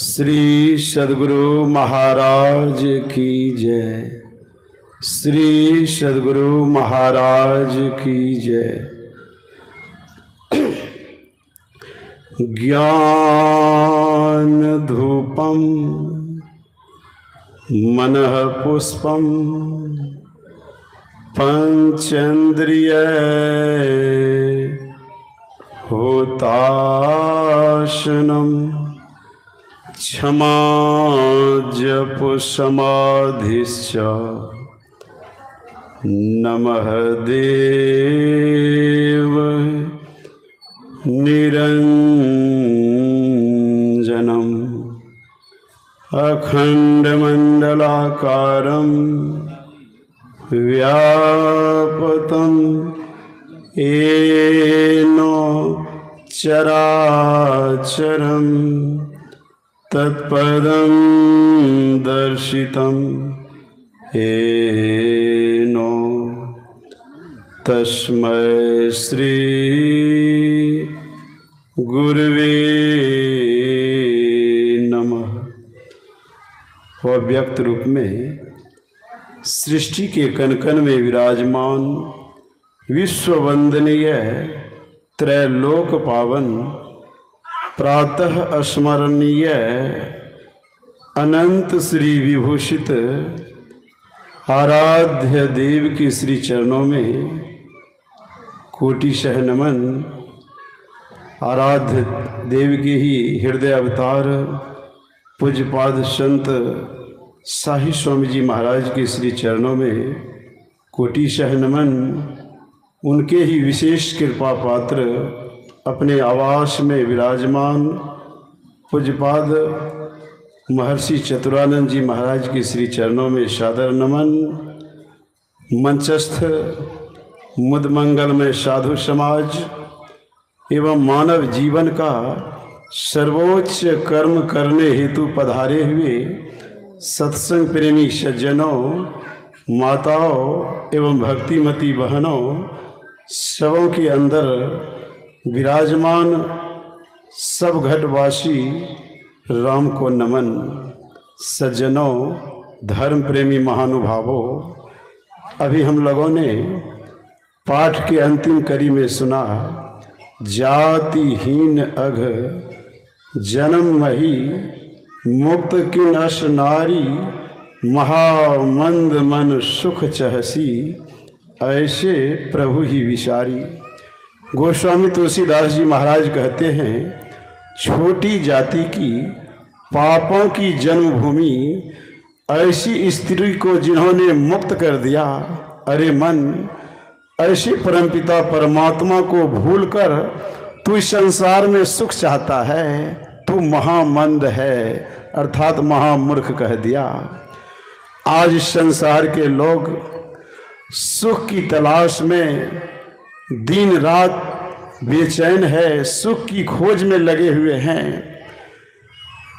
श्री सद्गुरु महाराज की जय। श्री सद्गुरु महाराज की जय। ज्ञान धूपम मनः पुष्पम पंचेन्द्रिय होताशनम क्षमा जप समाधिश्च नमः देव निरंजनम अखंडमंडलाकारं व्यापतं येन चराचरं तत्पदं दर्शितं येन तस्मै श्री गुरुवे नमः। वह व्यक्त रूप में सृष्टि के कण-कण में विराजमान विश्व वंदनीय त्रैलोक पावन प्रातः स्मरणीय अनंत श्री विभूषित आराध्य देव के श्री चरणों में कोटिशः नमन। आराध्य देव के ही हृदय अवतार पूज्यपाद संत शाही स्वामी जी महाराज के श्री चरणों में कोटिशः नमन। उनके ही विशेष कृपा पात्र अपने आवास में विराजमान पूज्यपाद महर्षि चतुरानंद जी महाराज के श्री चरणों में सादर नमन। मंचस्थ मुदमंगल में साधु समाज एवं मानव जीवन का सर्वोच्च कर्म करने हेतु पधारे हुए सत्संग प्रेमी सज्जनों, माताओं एवं भक्तिमती बहनों, सबों के अंदर विराजमान सब घटवासी राम को नमन। सज्जनों, धर्म प्रेमी महानुभावों, अभी हम लोगों ने पाठ के अंतिम कड़ी में सुना, जातिहीन अघ जन्म मही मुक्त किन अश नारी महामंद मन सुख चहसी ऐसे प्रभु ही विचारी। गोस्वामी तुलसीदास जी महाराज कहते हैं, छोटी जाति की पापों की जन्मभूमि ऐसी स्त्री को जिन्होंने मुक्त कर दिया। अरे मन, ऐसे परमपिता परमात्मा को भूलकर तू इस संसार में सुख चाहता है, तू महामंद है, अर्थात महामूर्ख कह दिया। आज इस संसार के लोग सुख की तलाश में दिन रात बेचैन है, सुख की खोज में लगे हुए हैं,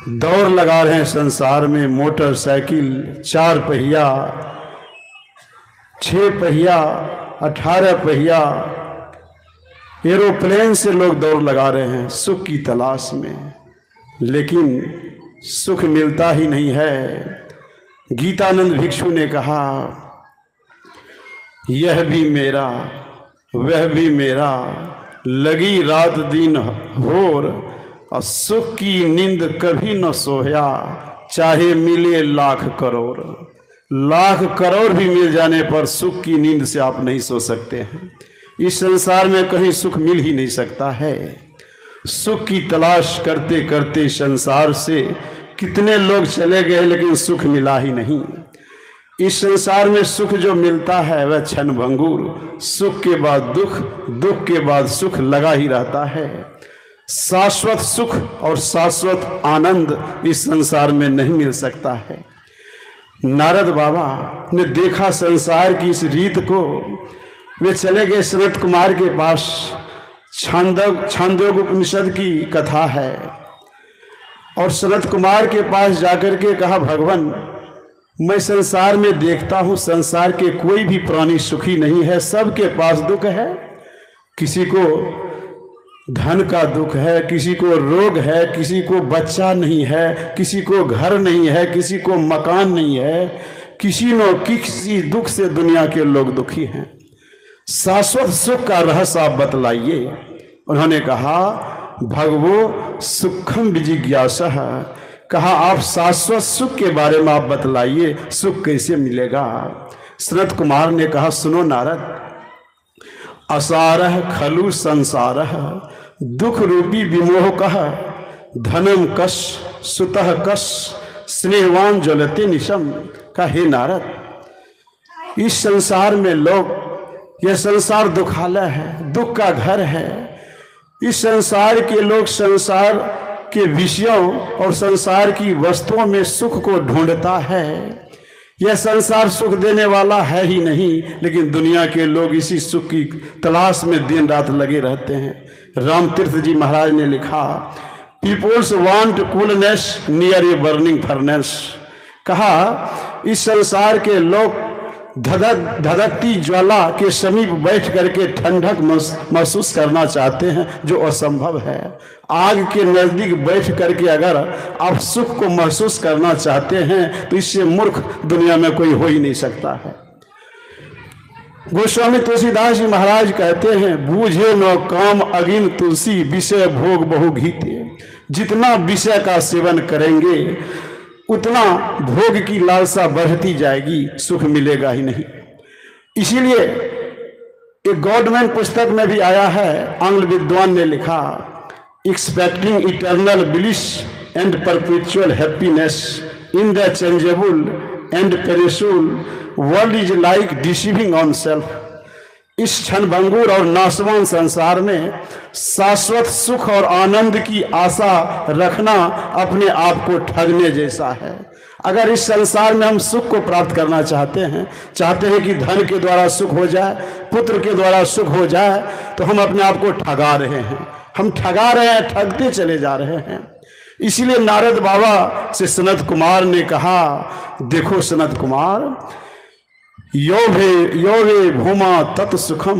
दौड़ लगा रहे हैं संसार में। मोटरसाइकिल, 4 पहिया, 6 पहिया, 18 पहिया, एरोप्लेन से लोग दौड़ लगा रहे हैं सुख की तलाश में, लेकिन सुख मिलता ही नहीं है। गीतानंद भिक्षु ने कहा, यह भी मेरा वह भी मेरा, लगी रात दिन होर, और सुख की नींद कभी न सोया, चाहे मिले लाख करोड़। लाख करोड़ भी मिल जाने पर सुख की नींद से आप नहीं सो सकते हैं। इस संसार में कहीं सुख मिल ही नहीं सकता है। सुख की तलाश करते करते संसार से कितने लोग चले गए, लेकिन सुख मिला ही नहीं। इस संसार में सुख जो मिलता है वह क्षणभंगुर, सुख के बाद दुख, दुख के बाद सुख लगा ही रहता है। शाश्वत सुख और शाश्वत आनंद इस संसार में नहीं मिल सकता है। नारद बाबा ने देखा संसार की इस रीत को, वे चले गए सनत कुमार के पास। छांदोग्य उपनिषद की कथा है, और सनत कुमार के पास जाकर के कहा, भगवान मैं संसार में देखता हूँ संसार के कोई भी प्राणी सुखी नहीं है, सबके पास दुख है। किसी को धन का दुख है, किसी को रोग है, किसी को बच्चा नहीं है, किसी को घर नहीं है, किसी को मकान नहीं है, किसी दुख से दुनिया के लोग दुखी हैं। शाश्वत सुख का रहस्य आप बतलाइए। उन्होंने कहा भगवो सुखम विजिज्ञासा, कहा आप शाश्वत सुख के बारे में आप बतलाइए, सुख कैसे मिलेगा। सनत कुमार ने कहा सुनो नारद, असारह खलु संसारः दुख रूपी विमोह कह, धनम कश सुतः कश स्नेहवान ज्वलते निशम। का हे नारद, इस संसार में लोग, यह संसार दुखालय है, दुख का घर है। इस संसार के लोग संसार के विषयों और संसार की वस्तुओं में सुख को ढूंढता है। यह संसार सुख देने वाला है ही नहीं, लेकिन दुनिया के लोग इसी सुख की तलाश में दिन रात लगे रहते हैं। रामतीर्थ जी महाराज ने लिखा, peoples want coolness near a burning furnace. कहा इस संसार के लोग धधकती ज्वाला के समीप बैठ करके ठंडक महसूस करना चाहते हैं, जो असंभव है। आग के नजदीक बैठ करके अगर आप सुख को महसूस करना चाहते हैं तो इससे मूर्ख दुनिया में कोई हो ही नहीं सकता है। गोस्वामी तुलसीदास जी महाराज कहते हैं, बूझे न काम अगिन तुलसी विषय भोग बहु घीते। जितना विषय का सेवन करेंगे उतना भोग की लालसा बढ़ती जाएगी, सुख मिलेगा ही नहीं। इसीलिए एक गवर्नमेंट पुस्तक में भी आया है, आंग्ल विद्वान ने लिखा, expecting eternal bliss and perpetual happiness in the changeable and perishable world is like deceiving on self. इस क्षणभंगुर और नाशवान संसार में शाश्वत सुख और आनंद की आशा रखना अपने आप को ठगने जैसा है। अगर इस संसार में हम सुख को प्राप्त करना चाहते हैं कि धन के द्वारा सुख हो जाए, पुत्र के द्वारा सुख हो जाए, तो हम अपने आप को ठगा रहे हैं। हम ठगा रहे हैं, ठगते चले जा रहे हैं। इसीलिए नारद बाबा से सनत कुमार ने कहा, देखो सनत कुमार, यो वे भूमा तत् सुखम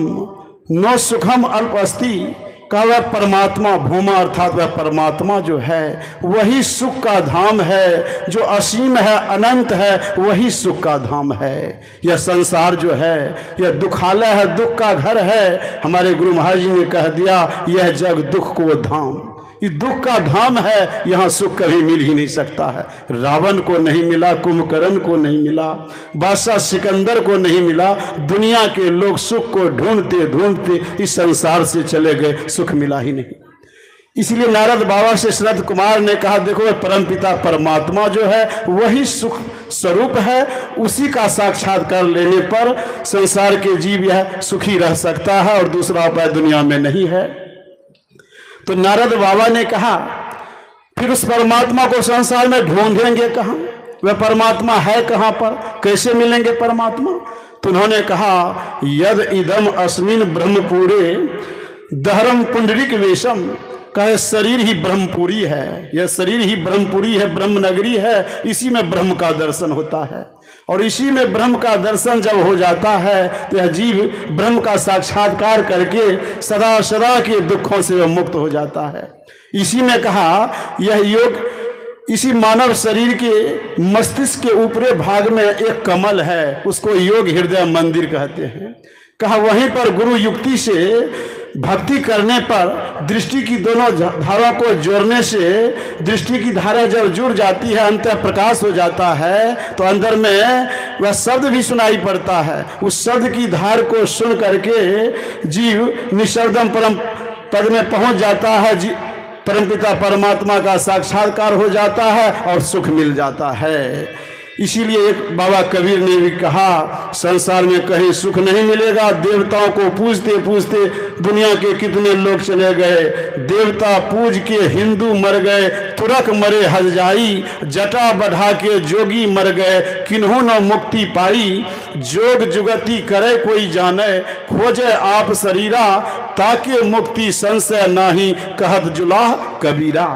न सुखम अल्प अस्ति। का वह परमात्मा, भूमा अर्थात वह परमात्मा जो है वही सुख का धाम है, जो असीम है, अनंत है, वही सुख का धाम है। यह संसार जो है यह दुखालय है, दुख का घर है। हमारे गुरु महाराज जी ने कह दिया, यह जग दुख को धाम, ये दुख का धाम है, यहाँ सुख कभी मिल ही नहीं सकता है। रावण को नहीं मिला, कुंभकर्ण को नहीं मिला, बादशाह सिकंदर को नहीं मिला। दुनिया के लोग सुख को ढूंढते ढूंढते इस संसार से चले गए, सुख मिला ही नहीं। इसलिए नारद बाबा से सनत कुमार ने कहा, देखो परमपिता परमात्मा जो है वही सुख स्वरूप है, उसी का साक्षात्कार लेने पर संसार के जीव यह सुखी रह सकता है और दूसरा उपाय दुनिया में नहीं है। तो नारद बाबा ने कहा, फिर उस परमात्मा को संसार में ढूंढेंगे कहाँ? वह परमात्मा है कहाँ पर? कैसे मिलेंगे परमात्मा? तो उन्होंने कहा, यद इदम अस्मिन ब्रह्मपुरे दहरम पुंडरीक वेशम। कहे शरीर ही ब्रह्मपुरी है, यह शरीर ही ब्रह्मपुरी है, ब्रह्म नगरी है। इसी में ब्रह्म का दर्शन होता है, और इसी में ब्रह्म का दर्शन जब हो जाता है तो यह जीव ब्रह्म का साक्षात्कार करके सदा सदा के दुखों से वह मुक्त हो जाता है। इसी में कहा, यह योग इसी मानव शरीर के मस्तिष्क के ऊपरी भाग में एक कमल है, उसको योग हृदय मंदिर कहते हैं। कहा वहीं पर गुरु युक्ति से भक्ति करने पर दृष्टि की दोनों धारों को जोड़ने से दृष्टि की धारा जब जुड़ जाती है, अंतर प्रकाश हो जाता है, तो अंदर में वह शब्द भी सुनाई पड़ता है। उस शब्द की धार को सुन करके जीव निशब्दम परम पद में पहुंच जाता है, परमपिता परमात्मा का साक्षात्कार हो जाता है और सुख मिल जाता है। इसीलिए एक बाबा कबीर ने भी कहा, संसार में कहीं सुख नहीं मिलेगा। देवताओं को पूजते पूजते दुनिया के कितने लोग चले गए, देवता पूज के हिंदू मर गए, तुरक मरे हजाई, जटा बढ़ा के जोगी मर गए, किन्हों न मुक्ति पाई। जोग जुगति करे कोई जाने, खोजे आप शरीरा, ताके मुक्ति संशय नाही, कहत जुलाह कबीरा।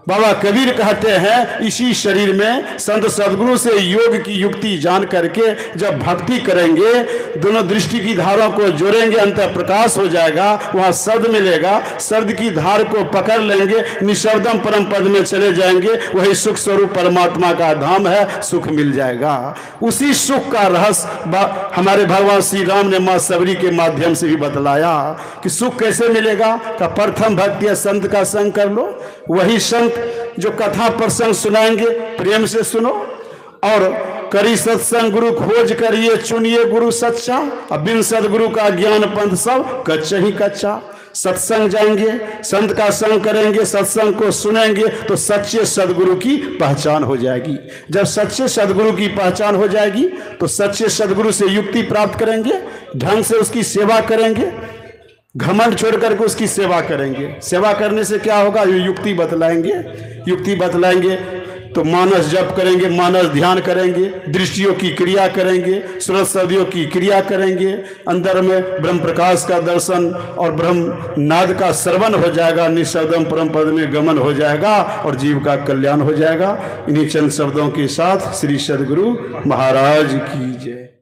बाबा कबीर कहते हैं इसी शरीर में संत सदगुरु से योग की युक्ति जान करके जब भक्ति करेंगे, दोनों दृष्टि की धारों को जोड़ेंगे, अंतर प्रकाश हो जाएगा, वहां शब्द मिलेगा, शब्द की धार को पकड़ लेंगे, निशब्दम परम पद में चले जाएंगे, वही सुख स्वरूप परमात्मा का धाम है, सुख मिल जाएगा। उसी सुख का रहस्य हमारे भगवान श्री राम ने मां सबरी के माध्यम से भी बतलाया कि सुख कैसे मिलेगा। का प्रथम भक्ति संत का संग कर लो, वही संत जो कथा प्रसंग सुनाएंगे प्रेम से सुनो, और करी सत्संग गुरु खोज करिए चुनिए गुरु सच्चा, अब बिन सदगुरु का ज्ञान पंथ सब कच्चा ही कच्चा। सत्संग जाएंगे, संत का संग करेंगे, सत्संग को सुनेंगे तो सच्चे सदगुरु की पहचान हो जाएगी। जब सच्चे सदगुरु की पहचान हो जाएगी तो सच्चे सदगुरु से युक्ति प्राप्त करेंगे, ढंग से उसकी सेवा करेंगे, घमंड छोड़ करके उसकी सेवा करेंगे। सेवा करने से क्या होगा, युक्ति बतलाएंगे, युक्ति बतलाएंगे तो मानस जप करेंगे, मानस ध्यान करेंगे, दृष्टियों की क्रिया करेंगे, सूरज सदियों की क्रिया करेंगे, अंदर में ब्रह्म प्रकाश का दर्शन और ब्रह्म नाद का श्रवण हो जाएगा, निशब्दम परम पद में गमन हो जाएगा और जीव का कल्याण हो जाएगा। इन्हीं चंद शब्दों के साथ श्री सदगुरु महाराज की जय।